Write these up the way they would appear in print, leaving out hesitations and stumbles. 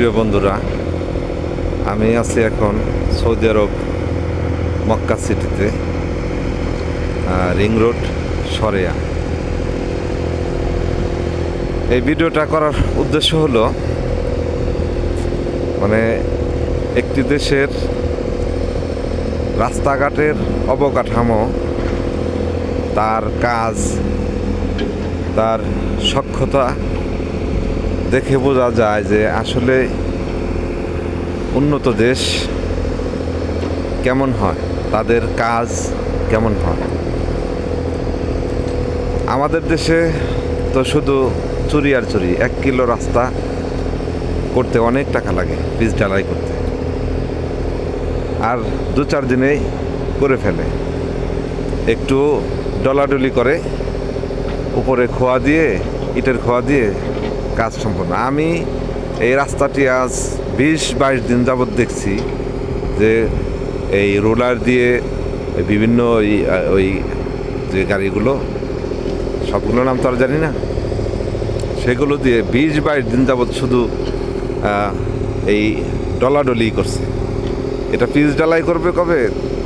প্রিয় বন্ধুরা, আমি আছি এখন সৌদি আরব মক্কা সিটিতে, রিং রোড সরেয়া। এই ভিডিওটা করার উদ্দেশ্য হলো একটি দেশের রাস্তাঘাটের অবকাঠামো, তার কাজ, তার সক্ষমতা দেখে বোঝা যায় যে আসলে উন্নত দেশ কেমন হয়, তাদের কাজ কেমন হয়। আমাদের দেশে তো শুধু চুরি আর চুরি। 1 কিলো রাস্তা করতে অনেক টাকা লাগে, পিচ ঢালাই করতে, আর 2-4 দিনেই করে ফেলে। একটু ডলাডলি করে, উপরে খোয়া দিয়ে, ইটের খোয়া দিয়ে কাজ সম্পন্ন। আমি এই রাস্তাটি আজ 20-22 দিন যাবৎ দেখছি যে এই রোলার দিয়ে বিভিন্ন ওই যে গাড়িগুলো, সবগুলো নাম তো আর জানি না, সেগুলো দিয়ে 20-22 দিন যাবৎ শুধু এই ডলাডলি করছে। এটা পিচ ঢালাই করবে কবে?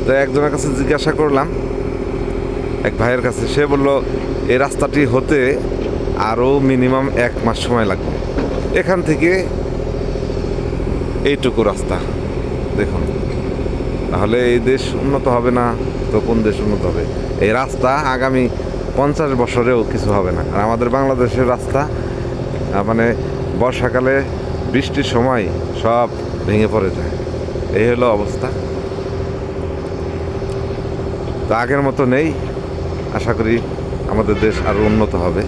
তো একজনের কাছে জিজ্ঞাসা করলাম, এক ভাইয়ের কাছে, সে বলল এই রাস্তাটি হতে আরও মিনিমাম 1 মাস সময় লাগবে। এখান থেকে এইটুকু রাস্তা দেখুন, তাহলে এই দেশ উন্নত হবে না তো কোন দেশ উন্নত হবে? এই রাস্তা আগামী 50 বছরেও কিছু হবে না। আর আমাদের বাংলাদেশের রাস্তা বর্ষাকালে বৃষ্টির সময় সব ভেঙে পড়ে যায়। এই হলো অবস্থা। তো আগের মতো নেই। আশা করি আমাদের দেশ আরও উন্নত হবে।